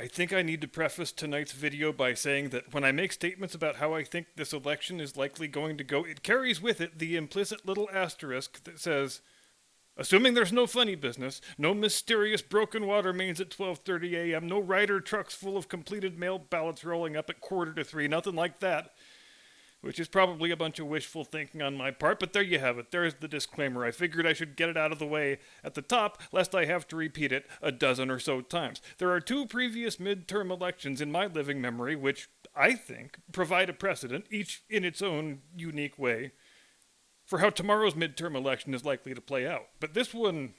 I think I need to preface tonight's video by saying that when I make statements about how I think this election is likely going to go, it carries with it the implicit little asterisk that says, assuming there's no funny business, no mysterious broken water mains at 12:30 a.m., no Ryder trucks full of completed mail ballots rolling up at 2:45, nothing like that. Which is probably a bunch of wishful thinking on my part, but there you have it. There's the disclaimer. I figured I should get it out of the way at the top, lest I have to repeat it a dozen or so times. There are two previous midterm elections in my living memory, which I think provide a precedent, each in its own unique way, for how tomorrow's midterm election is likely to play out. But this one,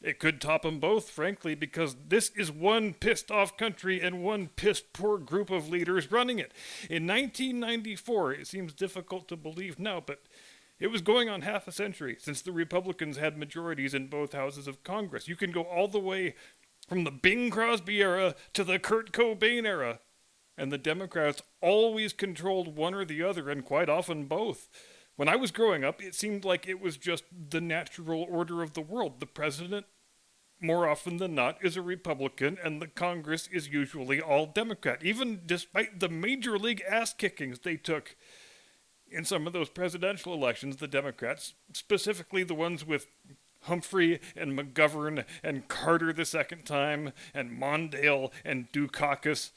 it could top them both, frankly, because this is one pissed off country and one pissed poor group of leaders running it. In 1994, it seems difficult to believe now, but it was going on half a century since the Republicans had majorities in both houses of Congress. You can go all the way from the Bing Crosby era to the Kurt Cobain era, and the Democrats always controlled one or the other, and quite often both. When I was growing up, it seemed like it was just the natural order of the world. The president, more often than not, is a Republican, and the Congress is usually all Democrat, even despite the major league ass kickings they took in some of those presidential elections. The Democrats, specifically the ones with Humphrey and McGovern and Carter the second time, and Mondale and Dukakis.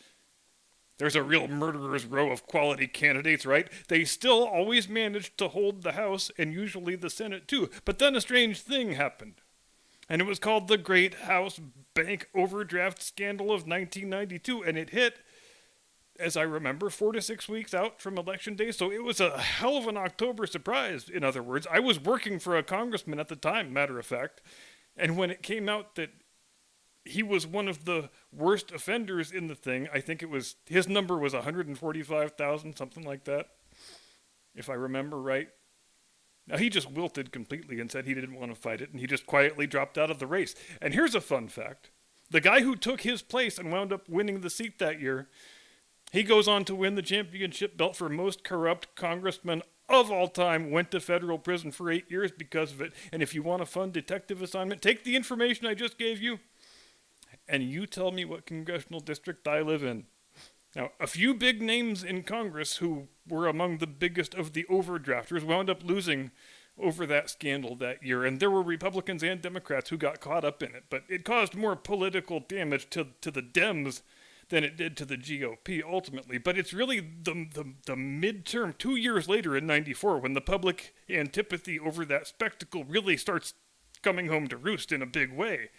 There's a real murderer's row of quality candidates, right? They still always managed to hold the House and usually the Senate too. But then a strange thing happened. And it was called the Great House Bank Overdraft Scandal of 1992. And it hit, as I remember, 4 to 6 weeks out from Election Day. So it was a hell of an October surprise, in other words. I was working for a congressman at the time, matter of fact. And when it came out that he was one of the worst offenders in the thing, I think it was, his number was 145,000, something like that, if I remember right. Now, he just wilted completely and said he didn't want to fight it, and he just quietly dropped out of the race. And here's a fun fact. The guy who took his place and wound up winning the seat that year, he goes on to win the championship belt for most corrupt congressman of all time, went to federal prison for 8 years because of it. And if you want a fun detective assignment, take the information I just gave you, and you tell me what congressional district I live in. Now, a few big names in Congress who were among the biggest of the overdrafters wound up losing over that scandal that year, and there were Republicans and Democrats who got caught up in it, but it caused more political damage to the Dems than it did to the GOP ultimately. But it's really the midterm 2 years later in 94 when the public antipathy over that spectacle really starts coming home to roost in a big way.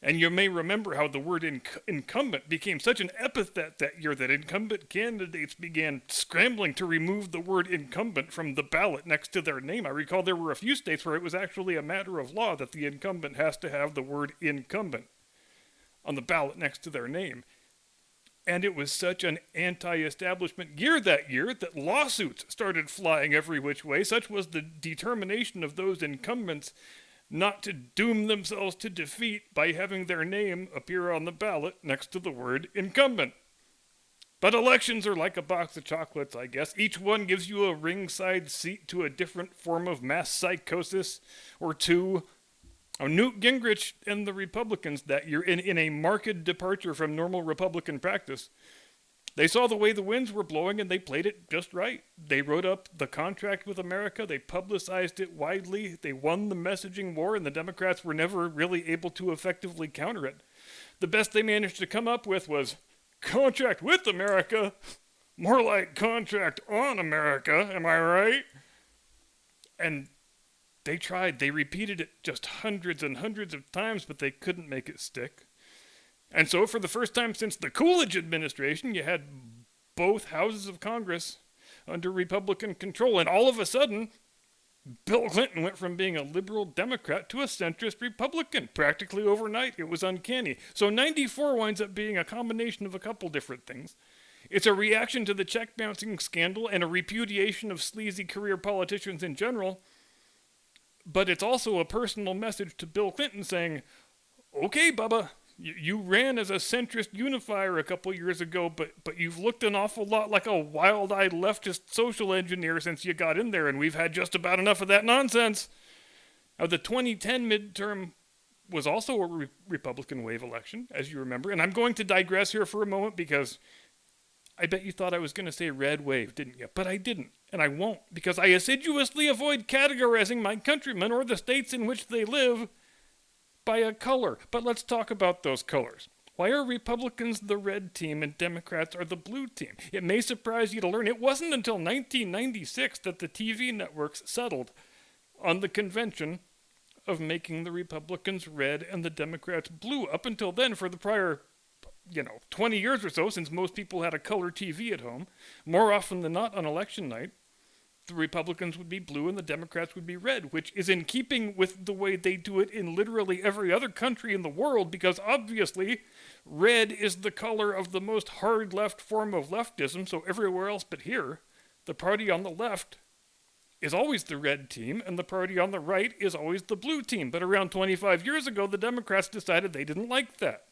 And you may remember how the word incumbent became such an epithet that year that incumbent candidates began scrambling to remove the word incumbent from the ballot next to their name. I recall there were a few states where it was actually a matter of law that the incumbent has to have the word incumbent on the ballot next to their name. And it was such an anti-establishment year that year that lawsuits started flying every which way. Such was the determination of those incumbents not to doom themselves to defeat by having their name appear on the ballot next to the word incumbent. But elections are like a box of chocolates, I guess. Each one gives you a ringside seat to a different form of mass psychosis or two. Newt Gingrich and the Republicans that year, in a marked departure from normal Republican practice, they saw the way the winds were blowing and they played it just right. They wrote up the contract with America, they publicized it widely, they won the messaging war, and the Democrats were never really able to effectively counter it. The best they managed to come up with was contract with America, more like contract on America, am I right? And they tried, they repeated it just hundreds and hundreds of times, but they couldn't make it stick. And so for the first time since the Coolidge administration, you had both houses of Congress under Republican control. And all of a sudden, Bill Clinton went from being a liberal Democrat to a centrist Republican practically overnight. It was uncanny. So 94 winds up being a combination of a couple different things. It's a reaction to the check bouncing scandal and a repudiation of sleazy career politicians in general. But it's also a personal message to Bill Clinton saying, okay, Bubba, you ran as a centrist unifier a couple years ago, but you've looked an awful lot like a wild-eyed leftist social engineer since you got in there, and we've had just about enough of that nonsense. Now, the 2010 midterm was also a Republican wave election, as you remember. And I'm going to digress here for a moment because I bet you thought I was going to say red wave, didn't you? But I didn't, and I won't, because I assiduously avoid categorizing my countrymen or the states in which they live by a color. But let's talk about those colors. Why are Republicans the red team and Democrats are the blue team? It may surprise you to learn it wasn't until 1996 that the TV networks settled on the convention of making the Republicans red and the Democrats blue. Up until then, for the prior 20 years or so, since most people had a color TV at home, more often than not on election night, the Republicans would be blue and the Democrats would be red, which is in keeping with the way they do it in literally every other country in the world, because obviously red is the color of the most hard left form of leftism, so everywhere else but here, the party on the left is always the red team, and the party on the right is always the blue team. But around 25 years ago, the Democrats decided they didn't like that.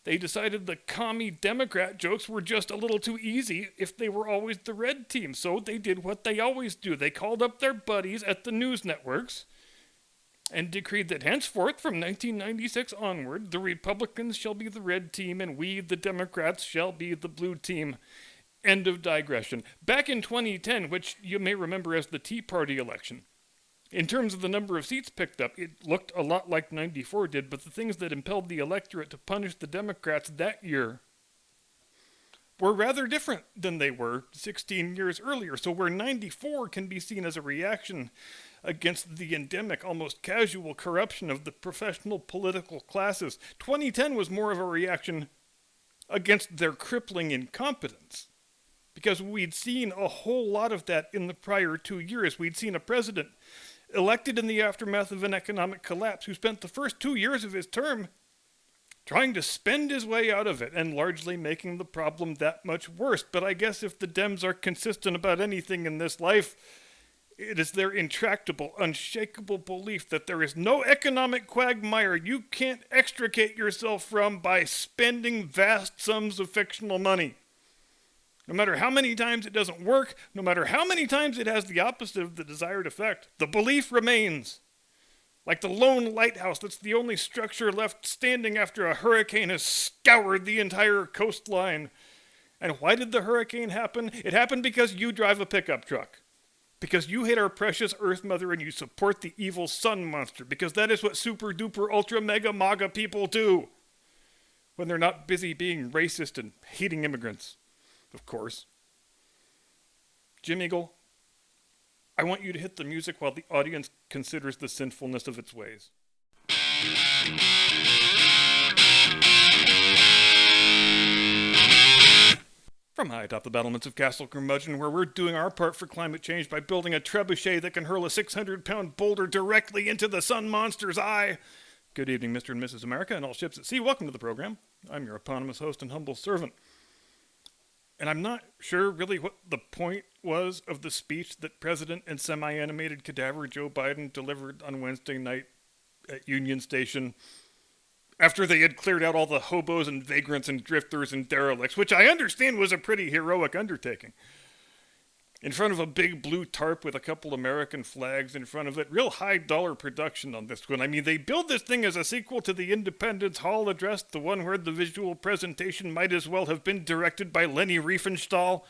They decided the commie Democrat jokes were just a little too easy if they were always the red team. So they did what they always do. They called up their buddies at the news networks and decreed that henceforth, from 1996 onward, the Republicans shall be the red team and we, the Democrats, shall be the blue team. End of digression. Back in 2010, which you may remember as the Tea Party election, in terms of the number of seats picked up, it looked a lot like 94 did, but the things that impelled the electorate to punish the Democrats that year were rather different than they were 16 years earlier. So where 94 can be seen as a reaction against the endemic, almost casual corruption of the professional political classes, 2010 was more of a reaction against their crippling incompetence. Because we'd seen a whole lot of that in the prior 2 years. We'd seen a president elected in the aftermath of an economic collapse who spent the first 2 years of his term trying to spend his way out of it and largely making the problem that much worse. But I guess if the Dems are consistent about anything in this life, it is their intractable, unshakable belief that there is no economic quagmire you can't extricate yourself from by spending vast sums of fictional money. No matter how many times it doesn't work, no matter how many times it has the opposite of the desired effect, the belief remains. Like the lone lighthouse that's the only structure left standing after a hurricane has scoured the entire coastline. And why did the hurricane happen? It happened because you drive a pickup truck. Because you hate our precious Earth Mother and you support the evil sun monster. Because that is what super duper ultra mega MAGA people do when they're not busy being racist and hating immigrants. Of course. Jim Eagle, I want you to hit the music while the audience considers the sinfulness of its ways. From high atop the battlements of Castle Curmudgeon, where we're doing our part for climate change by building a trebuchet that can hurl a 600-pound boulder directly into the sun monster's eye. Good evening, Mr. and Mrs. America and all ships at sea. Welcome to the program. I'm your eponymous host and humble servant. And I'm not sure really what the point was of the speech that President and semi-animated cadaver Joe Biden delivered on Wednesday night at Union Station after they had cleared out all the hobos and vagrants and drifters and derelicts, which I understand was a pretty heroic undertaking. In front of a big blue tarp with a couple American flags in front of it. Real high dollar production on this one. I mean, they build this thing as a sequel to the Independence Hall address, the one where the visual presentation might as well have been directed by Leni Riefenstahl,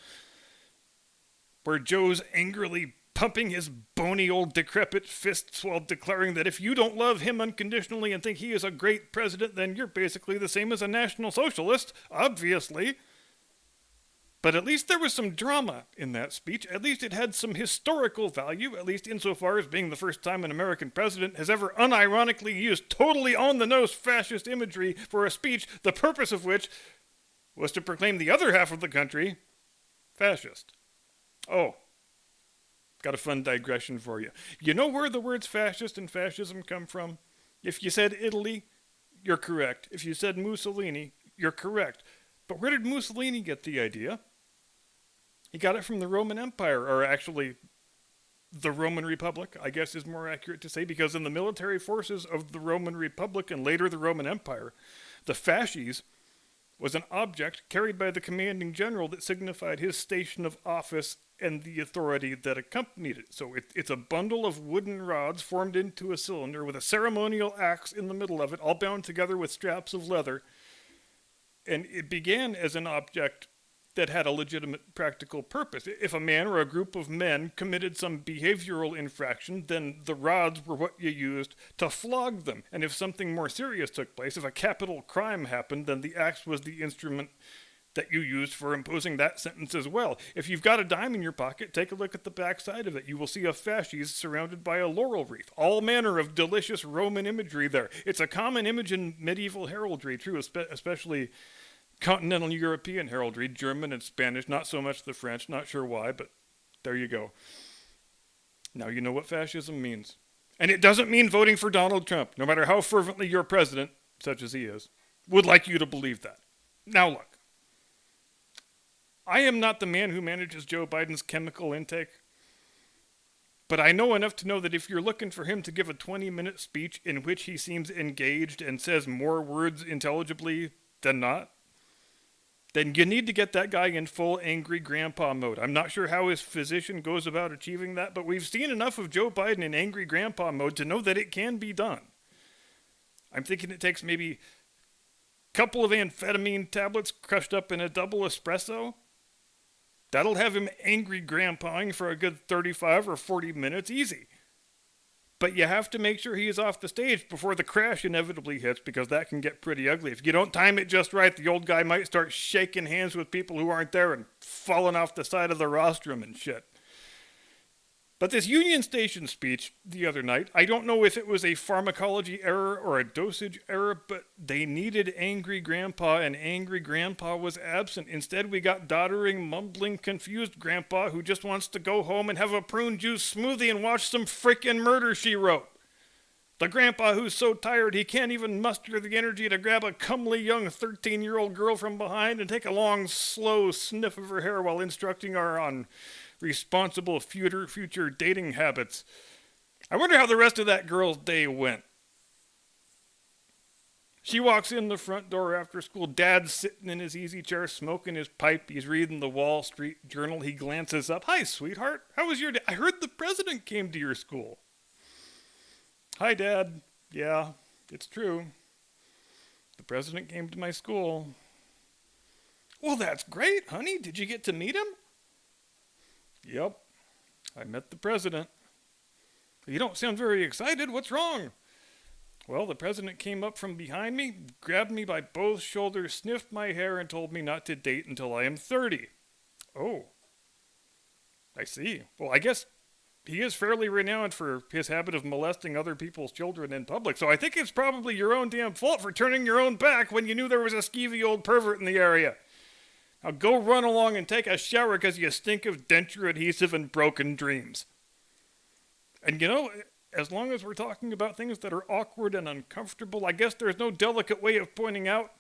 where Joe's angrily pumping his bony old decrepit fists while declaring that if you don't love him unconditionally and think he is a great president, then you're basically the same as a National Socialist, obviously. But at least there was some drama in that speech. At least it had some historical value, at least insofar as being the first time an American president has ever unironically used totally on-the-nose fascist imagery for a speech, the purpose of which was to proclaim the other half of the country fascist. Oh, got a fun digression for you. You know where the words fascist and fascism come from? If you said Italy, you're correct. If you said Mussolini, you're correct. But where did Mussolini get the idea? He got it from the Roman Empire, or actually the Roman Republic, I guess is more accurate to say, because in the military forces of the Roman Republic and later the Roman Empire, the fasces was an object carried by the commanding general that signified his station of office and the authority that accompanied it. So it's a bundle of wooden rods formed into a cylinder with a ceremonial axe in the middle of it, all bound together with straps of leather. And it began as an object that had a legitimate practical purpose. If a man or a group of men committed some behavioral infraction, then the rods were what you used to flog them. And if something more serious took place, if a capital crime happened, then the axe was the instrument that you used for imposing that sentence as well. If you've got a dime in your pocket, take a look at the back side of it. You will see a fasces surrounded by a laurel wreath. All manner of delicious Roman imagery there. It's a common image in medieval heraldry, too, especially continental European heraldry, German and Spanish, not so much the French, not sure why, but there you go. Now you know what fascism means. And it doesn't mean voting for Donald Trump, no matter how fervently your president, such as he is, would like you to believe that. Now look, I am not the man who manages Joe Biden's chemical intake, but I know enough to know that if you're looking for him to give a 20-minute speech in which he seems engaged and says more words intelligibly than not, then you need to get that guy in full angry grandpa mode. I'm not sure how his physician goes about achieving that, but we've seen enough of Joe Biden in angry grandpa mode to know that it can be done. I'm thinking it takes maybe a couple of amphetamine tablets crushed up in a double espresso. That'll have him angry grandpaing for a good 35 or 40 minutes easy. But you have to make sure he is off the stage before the crash inevitably hits, because that can get pretty ugly. If you don't time it just right, the old guy might start shaking hands with people who aren't there and falling off the side of the rostrum and shit. But this Union Station speech the other night, I don't know if it was a pharmacology error or a dosage error, but they needed angry grandpa, and angry grandpa was absent. Instead, we got doddering, mumbling, confused grandpa who just wants to go home and have a prune juice smoothie and watch some frickin' Murder, She Wrote. The grandpa who's so tired he can't even muster the energy to grab a comely young 13-year-old girl from behind and take a long, slow sniff of her hair while instructing her on responsible future dating habits. I wonder how the rest of that girl's day went. She walks in the front door after school. Dad's sitting in his easy chair smoking his pipe. He's reading the Wall Street Journal. He glances up. "Hi, sweetheart. How was your day? I heard the president came to your school." "Hi, Dad. Yeah, it's true. The president came to my school." "Well, that's great, honey. Did you get to meet him?" "Yep, I met the president." "You don't sound very excited. What's wrong?" "Well, the president came up from behind me, grabbed me by both shoulders, sniffed my hair, and told me not to date until I am 30. "Oh, I see. Well, I guess he is fairly renowned for his habit of molesting other people's children in public, so I think it's probably your own damn fault for turning your own back when you knew there was a skeevy old pervert in the area. Now go run along and take a shower because you stink of denture adhesive and broken dreams." And you know, as long as we're talking about things that are awkward and uncomfortable, I guess there's no delicate way of pointing out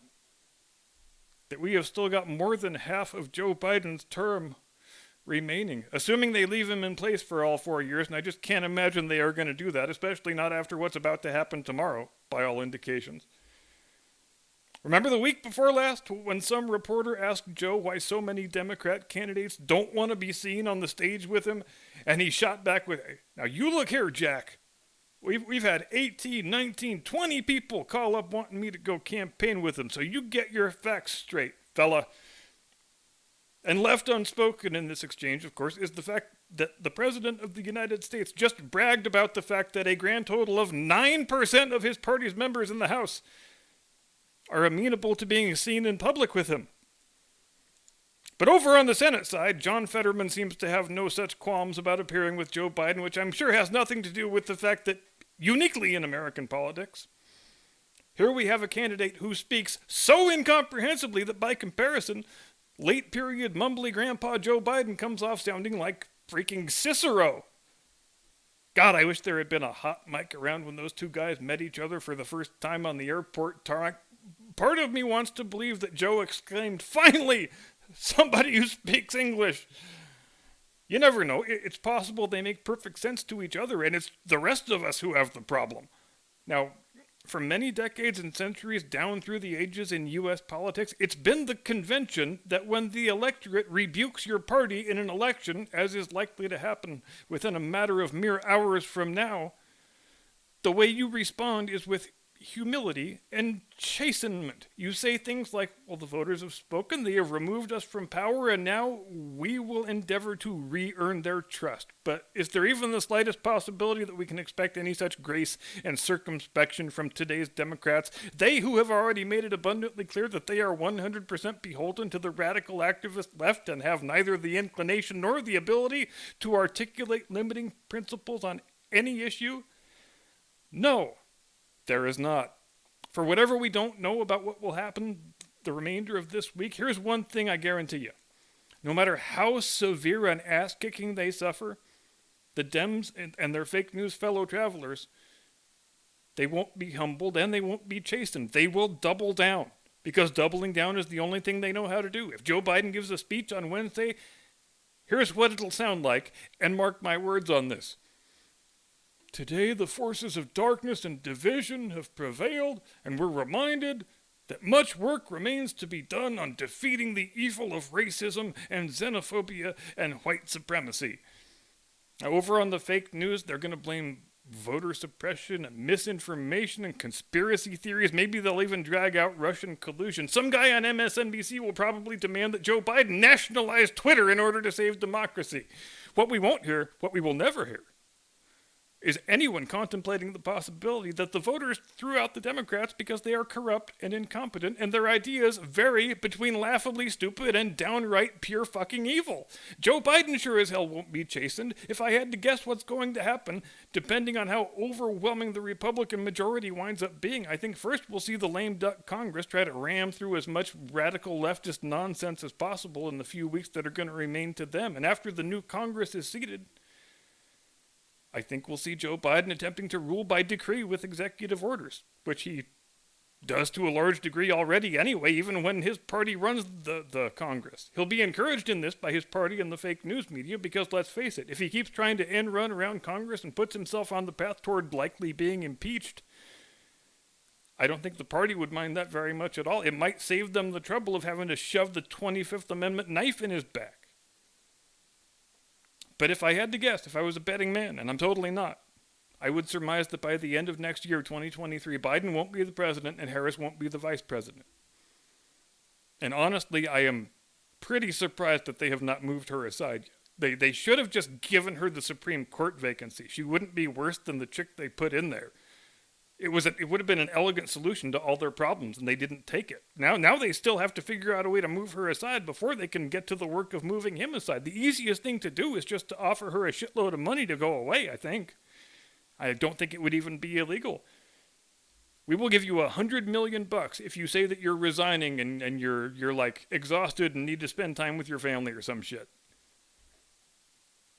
that we have still got more than half of Joe Biden's term remaining, assuming they leave him in place for all 4 years, and I just can't imagine they are going to do that, especially not after what's about to happen tomorrow, by all indications. Remember the week before last when some reporter asked Joe why so many Democrat candidates don't want to be seen on the stage with him? And he shot back with, "Now you look here, Jack. We've had 18, 19, 20 people call up wanting me to go campaign with them, so you get your facts straight, fella." And left unspoken in this exchange, of course, is the fact that the President of the United States just bragged about the fact that a grand total of 9% of his party's members in the House are amenable to being seen in public with him. But over on the Senate side, John Fetterman seems to have no such qualms about appearing with Joe Biden, which I'm sure has nothing to do with the fact that, uniquely in American politics, here we have a candidate who speaks so incomprehensibly that by comparison, late period mumbly grandpa Joe Biden comes off sounding like freaking Cicero. God, I wish there had been a hot mic around when those two guys met each other for the first time on the airport tarmac. Part of me wants to believe that Joe exclaimed, "Finally, somebody who speaks English." You never know. It's possible they make perfect sense to each other, and it's the rest of us who have the problem. Now, for many decades and centuries down through the ages in U.S. politics, it's been the convention that when the electorate rebukes your party in an election, as is likely to happen within a matter of mere hours from now, the way you respond is with humility and chastenment. You say things like, well, the voters have spoken, they have removed us from power, and now we will endeavor to re-earn their trust. But is there even the slightest possibility that we can expect any such grace and circumspection from today's Democrats? They who have already made it abundantly clear that they are 100% beholden to the radical activist left and have neither the inclination nor the ability to articulate limiting principles on any issue? No. There is not. For whatever we don't know about what will happen the remainder of this week, here's one thing I guarantee you. No matter how severe an ass-kicking they suffer, the Dems and their fake news fellow travelers, they won't be humbled and they won't be chastened. They will double down, because doubling down is the only thing they know how to do. If Joe Biden gives a speech on Wednesday, here's what it'll sound like, and mark my words on this. Today the forces of darkness and division have prevailed, and we're reminded that much work remains to be done on defeating the evil of racism and xenophobia and white supremacy. Now, over on the fake news, they're going to blame voter suppression and misinformation and conspiracy theories. Maybe they'll even drag out Russian collusion. Some guy on MSNBC will probably demand that Joe Biden nationalize Twitter in order to save democracy. What we won't hear, what we will never hear, is anyone contemplating the possibility that the voters threw out the Democrats because they are corrupt and incompetent and their ideas vary between laughably stupid and downright pure fucking evil. Joe Biden sure as hell won't be chastened. If I had to guess what's going to happen, depending on how overwhelming the Republican majority winds up being, I think first we'll see the lame duck Congress try to ram through as much radical leftist nonsense as possible in the few weeks that are going to remain to them. And after the new Congress is seated, I think we'll see Joe Biden attempting to rule by decree with executive orders, which he does to a large degree already anyway, even when his party runs the Congress. He'll be encouraged in this by his party and the fake news media because, let's face it, if he keeps trying to end run around Congress and puts himself on the path toward likely being impeached, I don't think the party would mind that very much at all. It might save them the trouble of having to shove the 25th Amendment knife in his back. But if I had to guess, if I was a betting man, and I'm totally not, I would surmise that by the end of next year, 2023, Biden won't be the president and Harris won't be the vice president. And honestly, I am pretty surprised that they have not moved her aside yet. They should have just given her the Supreme Court vacancy. She wouldn't be worse than the chick they put in there. It would have been an elegant solution to all their problems, and they didn't take it. Now they still have to figure out a way to move her aside before they can get to the work of moving him aside. The easiest thing to do is just to offer her a shitload of money to go away, I think. I don't think it would even be illegal. We will give you $100 million if you say that you're resigning and you're like exhausted and need to spend time with your family or some shit.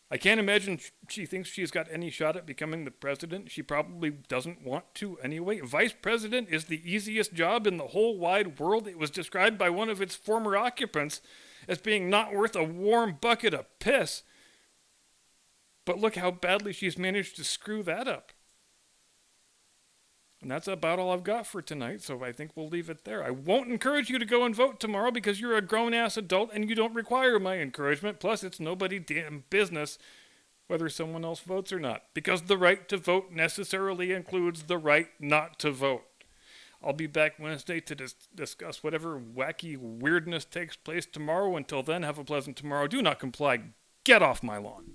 I can't imagine she thinks she's got any shot at becoming the president. She probably doesn't want to anyway. Vice president is the easiest job in the whole wide world. It was described by one of its former occupants as being not worth a warm bucket of piss. But look how badly she's managed to screw that up. And that's about all I've got for tonight, so I think we'll leave it there. I won't encourage you to go and vote tomorrow because you're a grown-ass adult and you don't require my encouragement. Plus, it's nobody's damn business whether someone else votes or not, because the right to vote necessarily includes the right not to vote. I'll be back Wednesday to discuss whatever wacky weirdness takes place tomorrow. Until then, have a pleasant tomorrow. Do not comply. Get off my lawn.